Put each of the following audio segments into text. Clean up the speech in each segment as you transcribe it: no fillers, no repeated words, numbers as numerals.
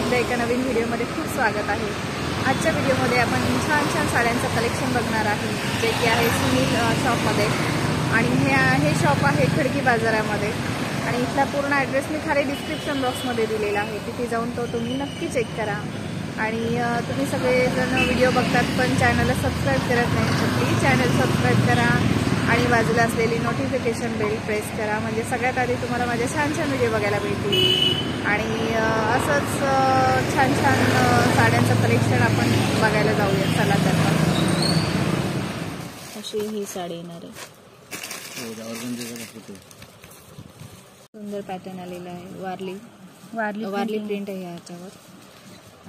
एकदा एका नवीन व्हिडिओमध्ये खूप स्वागत आहे। आजच्या व्हिडिओमध्ये आपण छान छान साड्यांचं कलेक्शन बघणार आहे, जे की आहे सुनील शॉपमध्ये। आणि हे शॉप आहे खडकी बाजारामध्ये आणि इथला पूर्ण ॲड्रेस मी खाली डिस्क्रिप्शन बॉक्समध्ये दिलेला आहे, तिथे जाऊन तो तुम्ही नक्की चेक करा। आणि तुम्ही सगळेजण व्हिडिओ बघतात पण चॅनलला सबस्क्राईब करत नाही, तर प्लीज चॅनल सबस्क्राईब करा आणि बाजूला असलेली नोटिफिकेशन बेल प्रेस करा, म्हणजे सगळ्यात आधी तुम्हाला माझे छान छान व्हिडिओ बघायला मिळतील। आणि असंच छान छान साड्यांचं कलेक्शन आपण बघायला जाऊया, चला तर। अशी ही साडी येणार आहे, सुंदर पॅटर्न आलेला आहे, वारली वारली प्रिंट आहे ह्याच्यावर।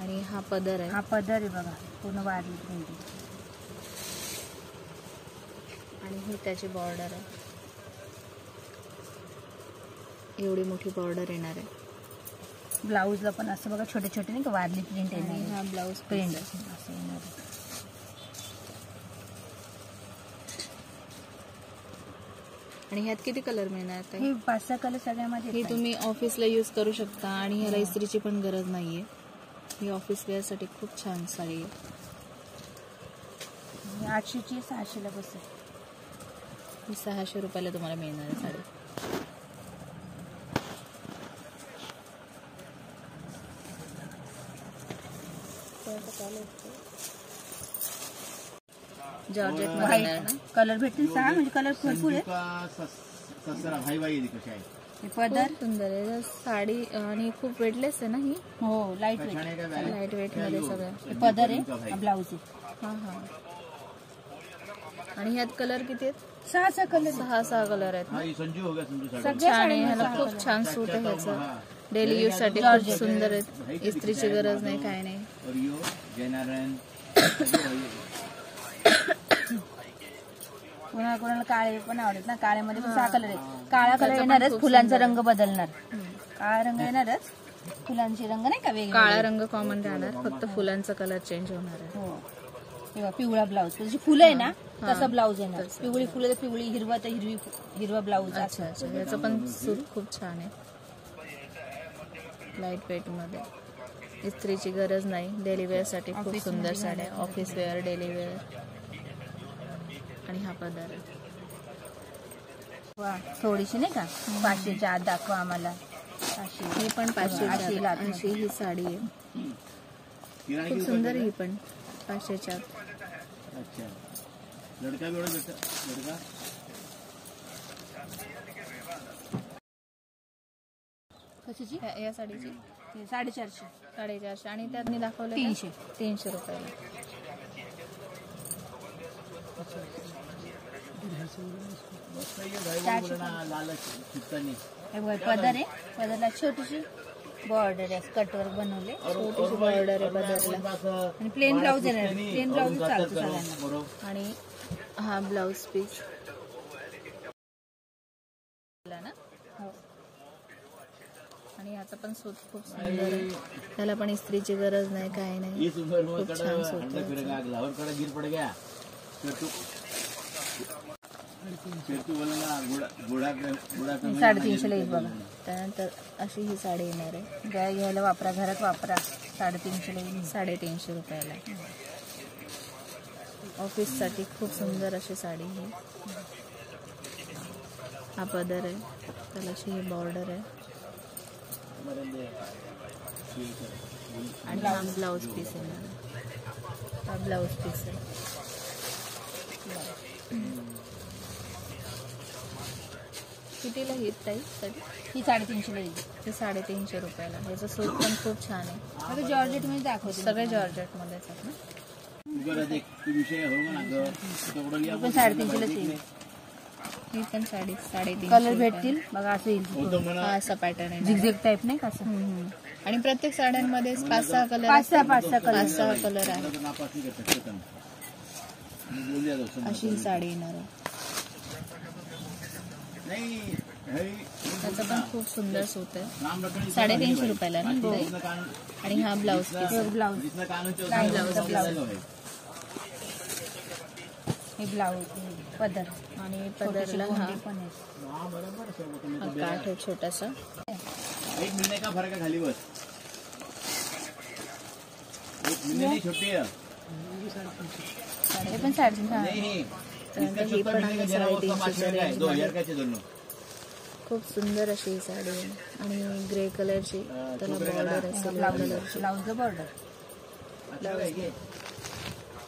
आणि हा पदर आहे, आहे बघा, पूर्ण वारली प्रिंट आणि ही त्याची बॉर्डर आहे, एवढी मोठी बॉर्डर येणार आहे। ब्लाऊजला पण असं बघा छोटे छोटे नाही का वारली प्रिंट आहे, हा ब्लाऊज प्रिंट असं येणार आहे। आणि ह्यात किती कलर मिळणार? हे 5-6 कलर सगळ्यामध्ये। हे तुम्ही ऑफिसला यूज करू शकता आणि ह्याला इस्त्रीची पण गरज नाहीये। ही ऑफिस वेअर साठी खूप छान साडी आहे। 800ची 600ला बसेल, ही 600 रुपयाला तुम्हाला मिळणार आहे साडी। जॉर्जेट मध्ये कलर भेटतील 6, म्हणजे कलर भरपूर आहे। पदर सुंदर आहे साडी आणि खूप वेटलेस आहे ना ही। हो, लाईट वेट मध्ये सगळं। पदर आहे, ब्लाऊज आहे। हा आणि ह्यात कलर किती आहेत? 6 कलर, 6 कलर आहेत। छान आहे, ह्याला खूप छान सूट आहे ह्याचं, डेली यूज साठी खूप सुंदर आहे, इस्त्रीची गरज नाही, काय नाही। कोणाला काळे पण आवडत ना, काळ्यामध्ये पण 6 कलर आहेत। काळा कलर येणारच, फुलांचा रंग बदलणार, काळा रंग येणारच, फुलांचे रंग नाही का वेगळे। काळा रंग कॉमन राहणार, फक्त फुलांचा कलर चेंज होणार आहे। हो, तेव्हा पिवळा ब्लाऊज, जशी फुलं आहे ना तसं ब्लाऊज येणार, पिवळी फुलं तर पिवळी, हिरवा तर हिरवा ब्लाऊज। अच्छा अच्छा, याचं पण सूट खूप छान आहे, लाईट वेट मध्ये, इस्त्रीची गरज नाही, डेली वेअर साठी खूप सुंदर साड्या, ऑफिस वेअर, डेली वेअर। आणि हा पदर आहे, वा थोडीशी नाही का 500च्या आत दाखवा आम्हाला। ही पण 500च्या आत, अशी ही साडी आहे, खूप सुंदर ही पण 500च्या आत। कशाची? या साडीची 450 आणि त्यात मी दाखवलं 300 रुपयाला। पदर आहे, पदरला छोटीशी बॉर्डर आहे, कटवर बनवले, छोटीशी बॉर्डर आहे पदरला, आणि प्लेन ब्लाऊज आहे, प्लेन ब्लाऊज चालतो सगळ्यांना। आणि हा ब्लाऊज पीस ना, आणि याचा पण सूट खूप सुंदर आहे, त्याला पण इस्त्रीची गरज नाही, काय नाही, खूप छान सूट आहे। 350ला येईल बघा। त्यानंतर अशी ही साडी येणार आहे, घ्यायला वापरा, घरात वापरा, 350ला येईल, 350 रुपयाला। ऑफिस साठी खूप सुंदर अशी साडी ही। हा पदर आहे, त्याला अशी ही बॉर्डर आहे, आणि हा ब्लाऊज पीस आहे, हा ब्लाऊज पीस आहे। कितीला ही ताई साडी? ही 350ला येईल, ही 350 रुपयाला। ह्याचं सूट पण खूप छान आहे, आता जॉर्जेट मध्ये दाखवते, सगळे जॉर्जेट मध्येच आहेत ना। पण 350लाच येईल, ही पण साडी 350 कलर भेटतील बघा, असं येईल, हा असा पॅटर्न आहे, झिगझॅग टाईप नाही का असं। आणि प्रत्येक साड्यांमध्ये 5-6 कलर, 5-6 कलर आहे। अशी ही साडी येणार आहे, त्याचं पण खूप सुंदर सूट आहे, 350 रुपयाला ना। आणि हा ब्लाऊज पीस, ब्लाऊज पदर, आणि पदरला हा काठ आहे छोटासा, एक मिनिट का फरक आहे खाली बस। नहीं छोटी है हे पण 350. हा नहीं त्यानंतर ही पण आहे 350च्या रेंजमध्ये. 2000 का दोनों खूप सुंदर अशी ही साडी आहे आणि ग्रे कलरची त्याला बॉर्डर आहे सिल्वर कलरची ब्लाउजचं बॉर्डर.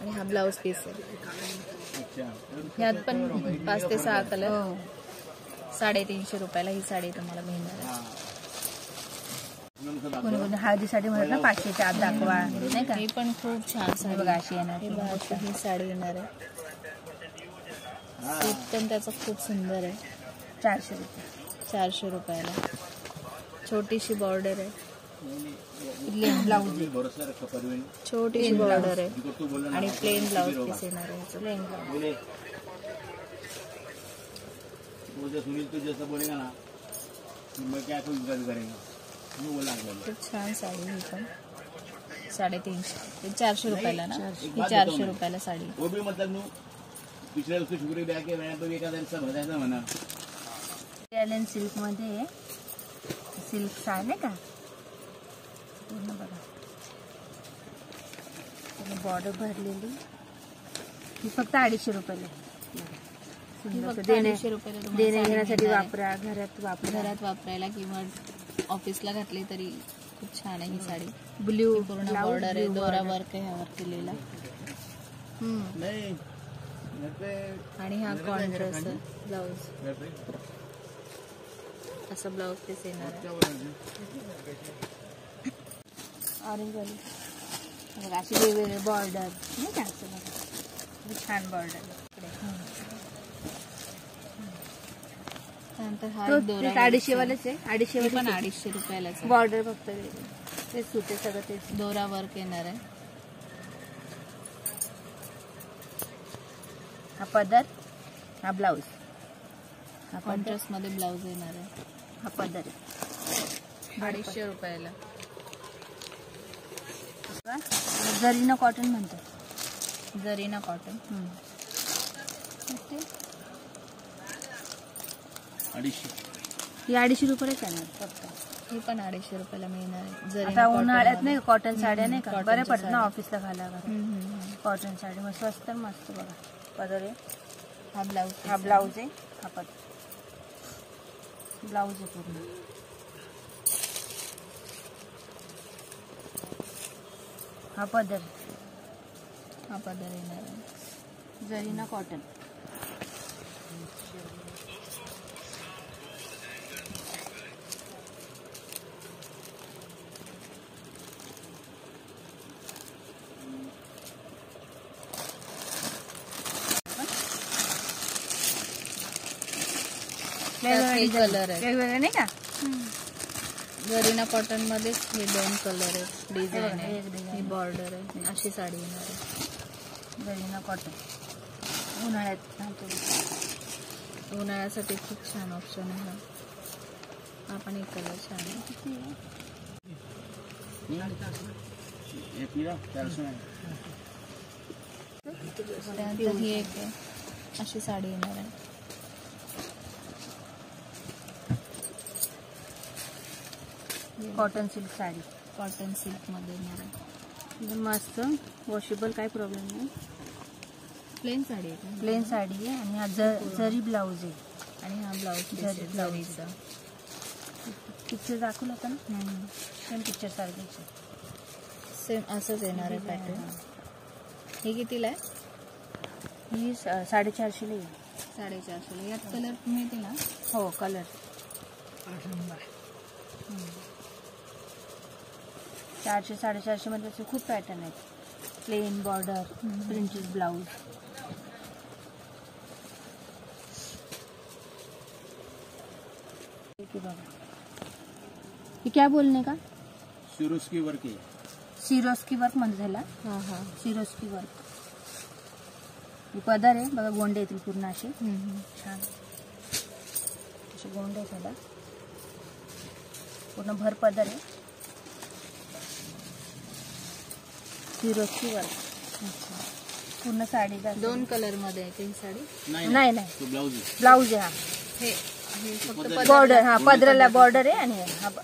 आणि हा ब्लाऊज पीस आहे. अच्छा ह्यात पण 5 ते 6 कलर. हो 350 रुपयाला ही साडी तुम्हाला मिळणार आहे. कोणी कोणी हळदीसाठी म्हणत ना 500च्या आत दाखवा नाही का. ही पण खूप छान हे साडी बघा अशी येणार हे ती. बघा, अशी ही साडी येणार आहे. सूट पण त्याचं खूप सुंदर आहे. 400 रुपये. 400 रुपयाला छोटीशी बॉर्डर आहे. प्लेन ब्लाउज आहे. भरोसा रखो परवीन छोटीशी बॉर्डर आहे जिनको तू बोलना आणि प्लेन ब्लाउज पीस येणार आहे ह्याचं. Plain blouse. बोले वो जो सुनील तू जैसा बोलेगा ना मैं क्या कोई गलत करेगा मैं बोला खूप छान साडी ही पण 350. हे 400 रुपयाला ना. एक ही बात 400 बताऊं मैं. रुपयाला साडी. वो भी मतलब नू पिछले उसको शुक्र ब्याह के मैंने तो एक आधा सब बताया म्हणा इटालियन सिल्क मध्ये सिल्क साडी नाही का पूर्ण बघा. बॉर्डर भरलेली. ही फक्त 250 रुपयाला. ही फक्त देणे 250 रुपयाला तुम्हाला देणे साडी घेण्यासाठी मिळणार आहे. वापरा घरात वापरा. घरात वापरायला किंवा ऑफिसला घातली तरी खूप छान आहे ही साडी. ब्ल्यू पूर्ण बॉर्डर आहे. दोरा वर्क आहे ह्यावर केलेला. नहीं घर पे आणि हा कॉन्ट्रास्ट ब्लाउज घर पे असा ब्लाउज पीस येणार आहे. क्या बोला ऑरेंज वाली. बघा अशी वेगवेगळे बॉर्डर नाही का असं बघा. किती छान बॉर्डर. त्यानंतर हा तो एक दोरा 250 वालेच आहे. 250 हे पण वाले 250 रुपयालाच आहे. बॉर्डर फक्त ते सुटे सगळं तेच. दोरा वर्क येणार आहे. हा पदर हा ब्लाऊज. हा पदर कॉन्ट्रास्ट मध्ये ब्लाउज येणार आहे. हा पदर 250 रुपयाला. जरीना कॉटन म्हणतात. जरीना कॉटन. अडीचशे ही 250 रुपयालाच येणार फक्त. ही पण 250 रुपयाला मिळणार आहे. जरीना आता cotton उन्हाळ्यात मध्ये. नाही कॉटन साड्या नाही का कॉटनच्या बऱ्या पडतात ना साड्या. ऑफिसला घालायला. कॉटन साडी मग स्वस्त मस्त बघा. पदर आहे. हा ब्लाउज हा ब्लाऊज आहे. हा पदर ब्लाऊज आहे पूर्ण. हा पदर हा पदर येणार आहे. जरीना कॉटन. हे कलर आहे. वेगवेगळे नाही का. जरीना कॉटन मध्येच हे 2 कलर आहेत. डिझाईन हे आहे. एक design ही बॉर्डर आहे. अशी साडी येणार आहे. जरीना कॉटन उन्हाळ्यात घालतो. उन्हाळ्यासाठी खूप छान ऑप्शन आहे हा. हा पण एक कलर छान आहे. ये पीला 400 है त्यानंतर ही एक आहे. अशी साडी येणार आहे. Cotton silk sari. Cotton silk मध्ये येणार आहे. एकदम मस्त वॉशेबल. काय प्रॉब्लेम नाही. प्लेन साडी आहे का? प्लेन साडी आहे आणि हा जरी ब्लाऊज आहे. आणि हा ब्लाऊज जरी ब्लाऊज. जरीचा. पिक्चर दाखवला होता ना सेम पिक्चर सारखीच. सेम असंच येणार आहे पॅटर्न. हे कितीला आहे? ही 450 ला येईल. 450 ला. यात कलर मिळतील ना? हो कलर 400 450 मध्ये असे खूप पॅटर्न आहेत. Plain border printed blouse. ये क्या बोलने का. सिरोस्की वर्क है. सिरोस्की वर्क म्हणजे झाला. हा हा. Swarovski work. ही पदर आहे बघा. गोंडे येतील पूर्ण असे छान असे गोंडे झाला. पूर्ण भर पदर आहे. Swarovski work. पूर्ण साडीचा 2 कलर मध्ये आहे का ही साडी? नाही नाही तो ब्लाउज है. ब्लाऊज आहे. हे फक्त पदर- हा बॉर्डर. हा पदराला बॉर्डर आहे आणि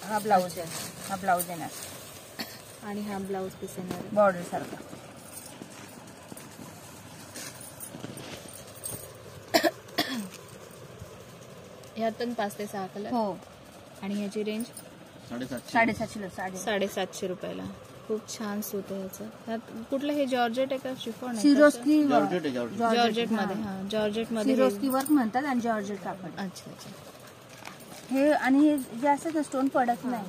हा ब्लाऊज आहे. हा ब्लाऊज येणार. आणि हा ब्लाऊज पीस येणार आहे. बॉर्डर सारखा. ह्यात पण 5 ते 6 कलर. हो. आणि ह्याची रेंज 750. 750 रुपयाला. खूप छान सूत आहे ह्याचं. ह्यात कुठलं हे जॉर्जेट आहे का शिफॉन आहे? सिरोस्की जॉर्जेट आहे, जॉर्जेट. जॉर्जेट मध्ये. हा जॉर्जेट मध्ये. सिरोस्की वर्क म्हणतात आणि जॉर्जेट कापड. अच्छा अच्छा. हे आणि हे जे असं ना स्टोन पडत नाही.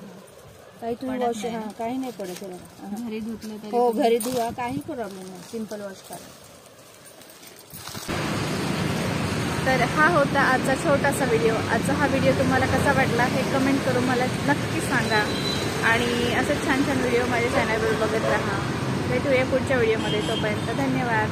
काही तुम्ही पडत वॉश नाही. काही नाही पडत याला. घरी धुतले तरी हो घरी धुवा काही प्रॉब्लेम नाही. सिंपल वॉश करा. तर हा होता आजचा छोटासा व्हिडिओ. आजचा हा व्हिडिओ तुम्हाला कसा वाटला हे कमेंट करून मला नक्की सांगा. आणि असंच छान छान व्हिडिओ माझ्या चॅनलवर बघत राहा. भेटूया पुढच्या व्हिडिओमध्ये. तोपर्यंत धन्यवाद.